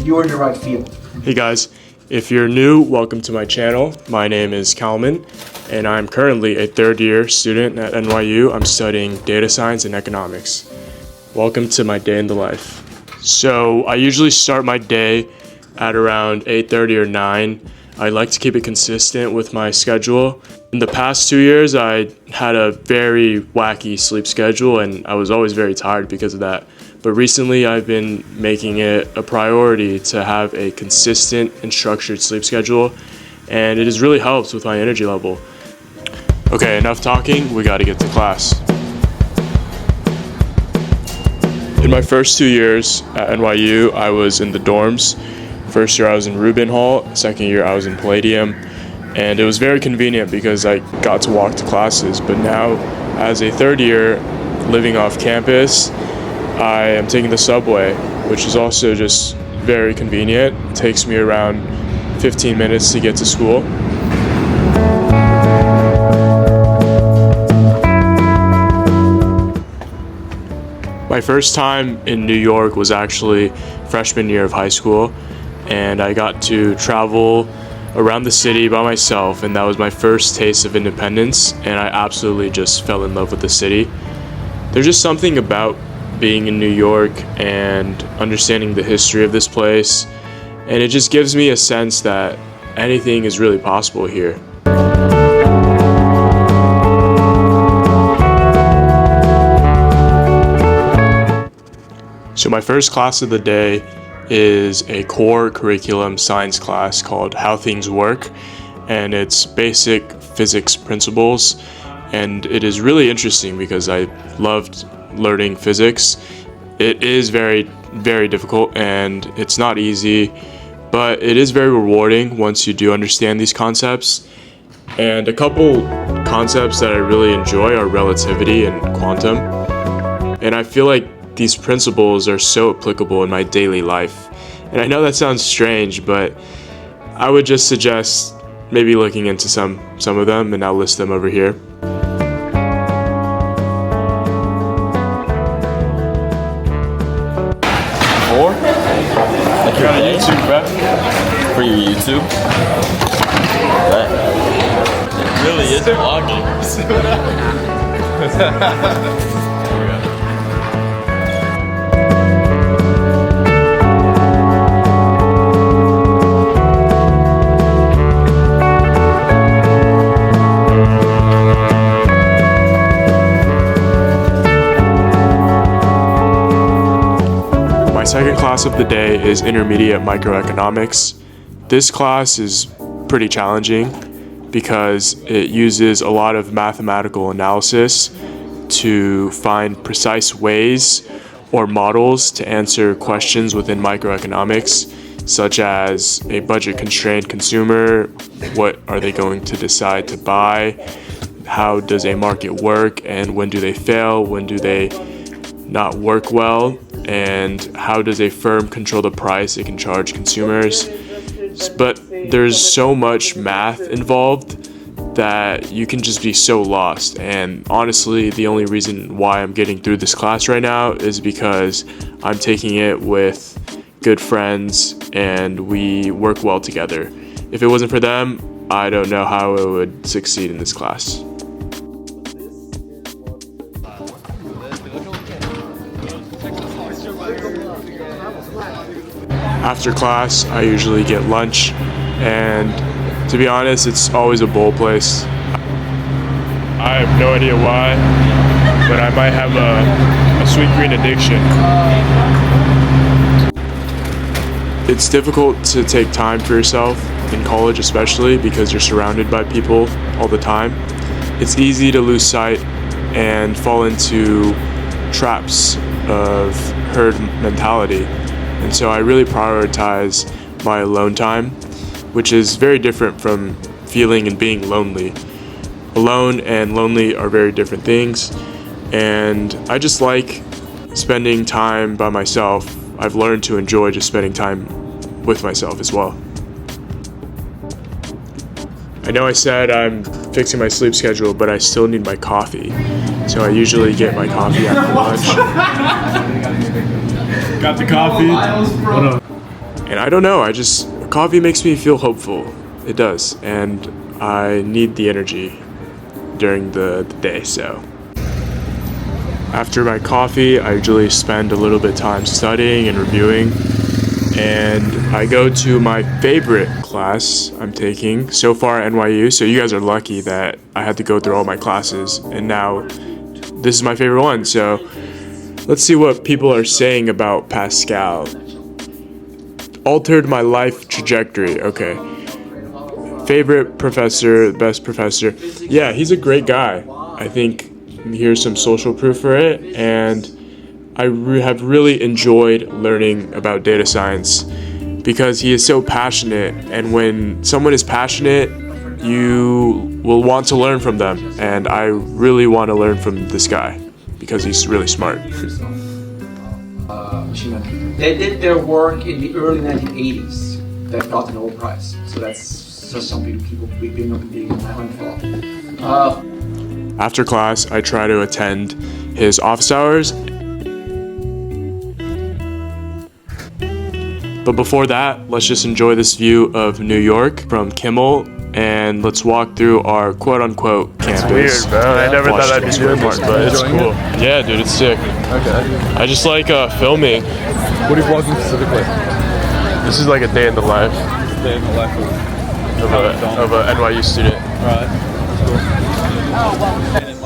you're in the right field. Hey guys, if you're new, welcome to my channel. My name is Kalman, and I'm currently a third-year student at NYU. I'm studying data science and economics. Welcome to my day in the life. So I usually start my day at around 8:30 or 9. I like to keep it consistent with my schedule. In the past 2 years, I had a very wacky sleep schedule, and I was always very tired because of that. But recently, I've been making it a priority to have a consistent and structured sleep schedule, and it has really helped with my energy level. Okay, enough talking, we gotta get to class. In my first 2 years at NYU, I was in the dorms. First year I was in Rubin Hall, second year I was in Palladium, and it was very convenient because I got to walk to classes. But now, as a third year living off campus, I am taking the subway, which is also just very convenient. It takes me around 15 minutes to get to school. My first time in New York was actually freshman year of high school, and I got to travel around the city by myself, and that was my first taste of independence, and I absolutely just fell in love with the city. There's just something about being in New York and understanding the history of this place, and it just gives me a sense that anything is really possible here. So my first class of the day is a core curriculum science class called How Things Work, and it's basic physics principles, and it is really interesting because I loved learning physics. It is very, very difficult, and it's not easy, but it is very rewarding once you do understand these concepts. And a couple concepts that I really enjoy are relativity and quantum, and I feel like these principles are so applicable in my daily life. And I know that sounds strange, but I would just suggest maybe looking into some of them, and I'll list them over here. Or I got a YouTube, bro. for your YouTube. That really is vlogging. My second class of the day is intermediate microeconomics. This class is pretty challenging because it uses a lot of mathematical analysis to find precise ways or models to answer questions within microeconomics, such as a budget-constrained consumer, what are they going to decide to buy, how does a market work, and when do they fail, when do they not work well, and how does a firm control the price it can charge consumers. But there's so much math involved that you can just be so lost, and honestly the only reason why I'm getting through this class right now is because I'm taking it with good friends and we work well together. If it wasn't for them, I don't know how I would succeed in this class. After class, I usually get lunch, and to be honest, it's always a bowl place. I have no idea why, but I might have a sweet green addiction. It's difficult to take time for yourself in college, especially because you're surrounded by people all the time. It's easy to lose sight and fall into traps of herd mentality. And so I really prioritize my alone time, which is very different from feeling and being lonely. Alone and lonely are very different things, and I just like spending time by myself. I've learned to enjoy just spending time with myself as well. I know I said I'm fixing my sleep schedule, but I still need my coffee. So I usually get my coffee after lunch. Got the coffee. And I don't know, coffee makes me feel hopeful. It does. And I need the energy during the day, so. After my coffee, I usually spend a little bit of time studying and reviewing. And I go to my favorite class I'm taking so far at NYU. So you guys are lucky that I had to go through all my classes, and now this is my favorite one. So let's see what people are saying about Pascal. Altered my life trajectory. Okay. Favorite professor, best professor. Yeah, he's a great guy. I think here's some social proof for it, and I have really enjoyed learning about data science because he is so passionate, and when someone is passionate, you will want to learn from them, and I really want to learn from this guy because he's really smart. Machine learning. They did their work in the early 1980s that got the Nobel Prize, so that's just something people being mindful. After class, I try to attend his office hours. But before that, let's just enjoy this view of New York from Kimmel, and let's walk through our quote-unquote campus. It's weird, bro. I never thought I'd be doing this, but it's cool. Yeah, dude, it's sick. Okay. I just like filming. What are you vlogging specifically? This is like a day in the life Day in the life of a NYU student. Right. That's cool.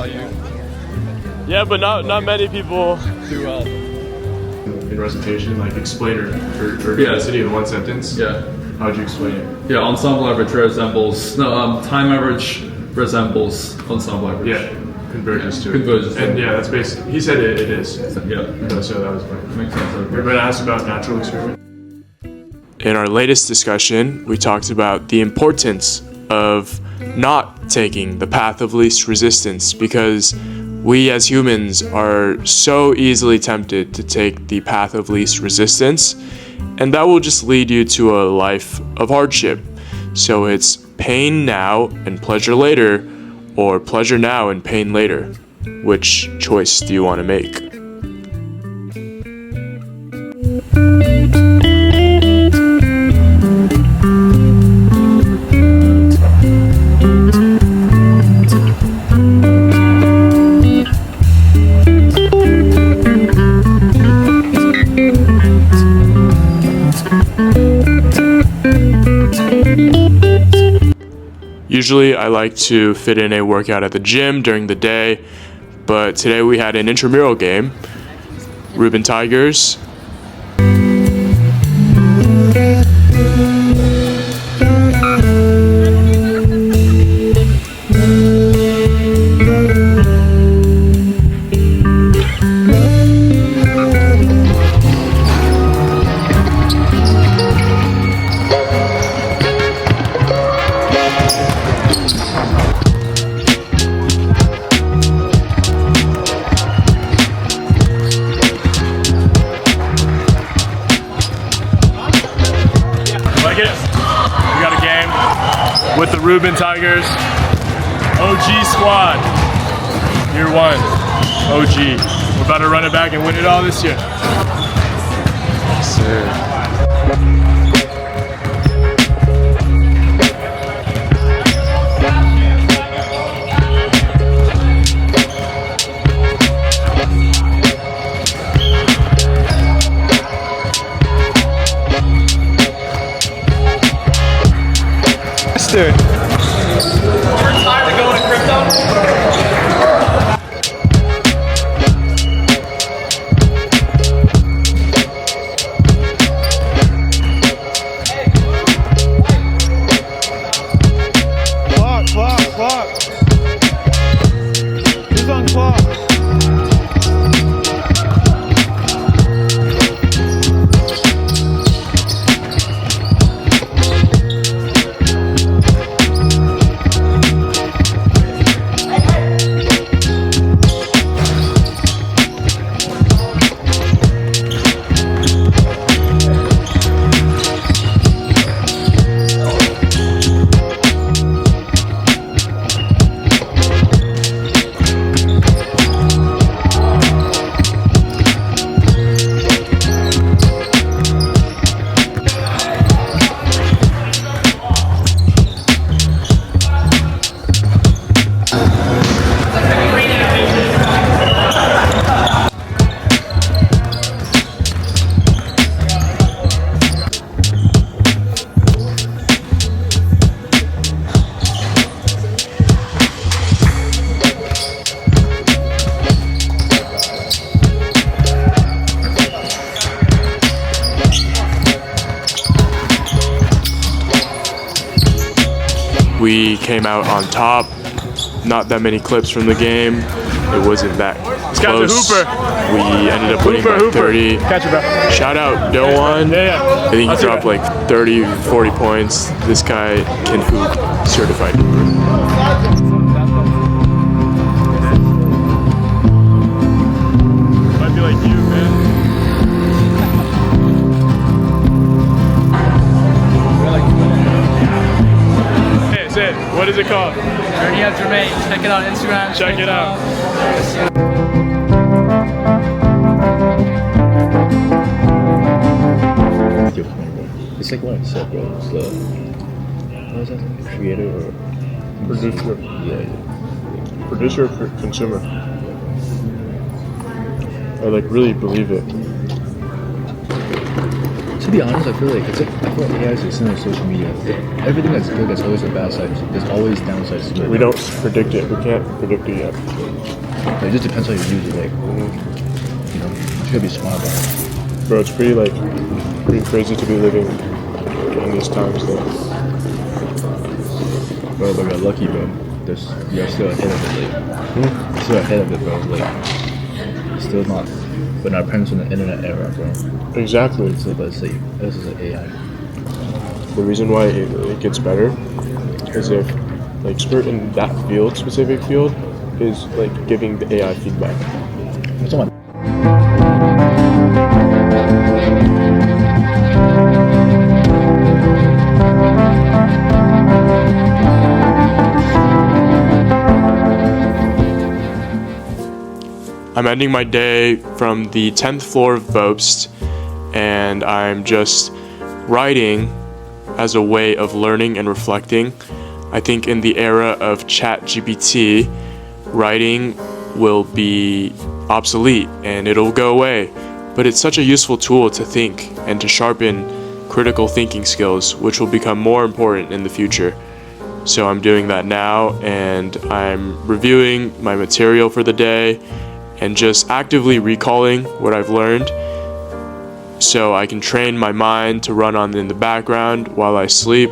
NYU. Yeah, but not many people Do well. in recitation, like explainer for density in one sentence. Yeah. How would you explain it? Yeah, ensemble average resembles, time average resembles ensemble average. Yeah, converges to Converges it. to And it. yeah, that's basically, he said it is. Yeah. So that was fine. Makes sense. We're going to ask about natural experiment. In our latest discussion, we talked about the importance of not taking the path of least resistance because we as humans are so easily tempted to take the path of least resistance, and that will just lead you to a life of hardship. So it's pain now and pleasure later, or pleasure now and pain later. Which choice do you want to make? Usually I like to fit in a workout at the gym during the day, but today we had an intramural game. Reuben Tigers. Like it? We got a game with the Reuben Tigers. OG squad. Year one. OG. We're about to run it back and win it all this year. Yes, sir. Dude. We're tired of going to crypto. Clock. Who's on clock? We came out on top. Not that many clips from the game. It wasn't that close. We ended up winning by 30. Catch it, bro. Shout out Doan. I think he dropped like 30, 40 points. This guy can hoop. Certified hooper. Might be like you, man. Say it. What is it called? Journey of Jermaine. Check it out on Instagram. Check it out. It's like what I said, bro. It's the what is that? Creator or Producer. yeah. Producer or consumer. I like really believe it. To be honest, I feel like AI is the same as social media. Everything that's good, that's always a bad side. There's always downsides to it. We don't predict it. We can't predict it yet. It just depends how you use it. Like, you know, you should be smart about it. Bro, it's pretty crazy to be living in these times though. Bro, but you're lucky, bro. You're still ahead of it. Like, you're still ahead of it, bro. Like, still not. But our parents in the internet era, bro. Exactly. So, but it's like, this is like AI. The reason why it gets better is if like expert in that specific field is like giving the AI feedback. That's all. I'm ending my day from the 10th floor of Bobst, and I'm just writing as a way of learning and reflecting. I think in the era of ChatGPT, writing will be obsolete and it'll go away, but it's such a useful tool to think and to sharpen critical thinking skills, which will become more important in the future. So I'm doing that now, and I'm reviewing my material for the day and just actively recalling what I've learned so I can train my mind to run on in the background while I sleep.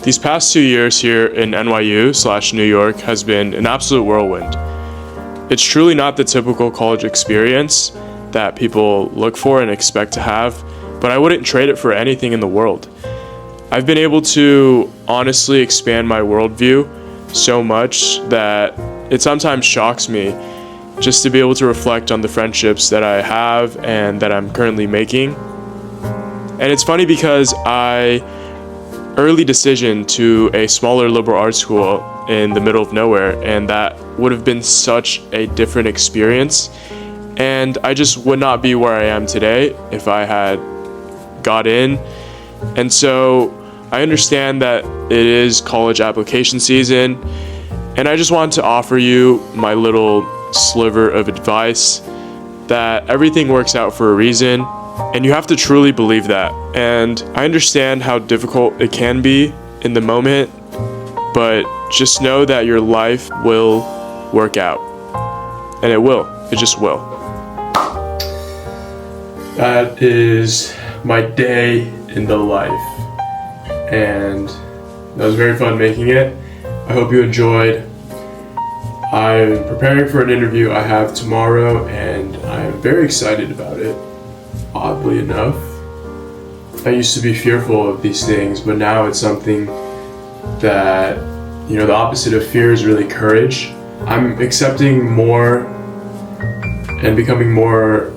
These past 2 years here in NYU/New York has been an absolute whirlwind. It's truly not the typical college experience that people look for and expect to have, but I wouldn't trade it for anything in the world. I've been able to honestly expand my worldview so much that it sometimes shocks me just to be able to reflect on the friendships that I have and that I'm currently making. And it's funny because I early decision to a smaller liberal arts school in the middle of nowhere, and that would have been such a different experience. And I just would not be where I am today if I had got in. And so I understand that it is college application season, and I just wanted to offer you my little sliver of advice that everything works out for a reason, and you have to truly believe that. And I understand how difficult it can be in the moment, but just know that your life will work out. And it will. It just will. That is my day in the life. And that was very fun making it. I hope you enjoyed. I'm preparing for an interview I have tomorrow, and I'm very excited about it. Oddly enough, I used to be fearful of these things, but now it's something that, you know, the opposite of fear is really courage. I'm accepting more and becoming more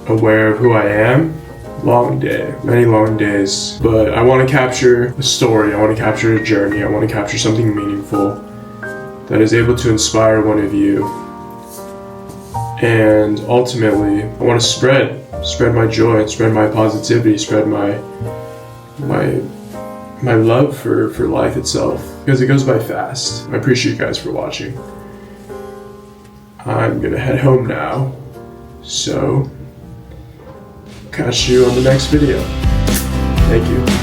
aware of who I am. Long day, many long days, but I want to capture a story, I want to capture a journey, I want to capture something meaningful that is able to inspire one of you. And ultimately, I want to spread my joy, spread my positivity, spread my love for life itself, because it goes by fast. I appreciate you guys for watching. I'm gonna head home now, so catch you on the next video. Thank you.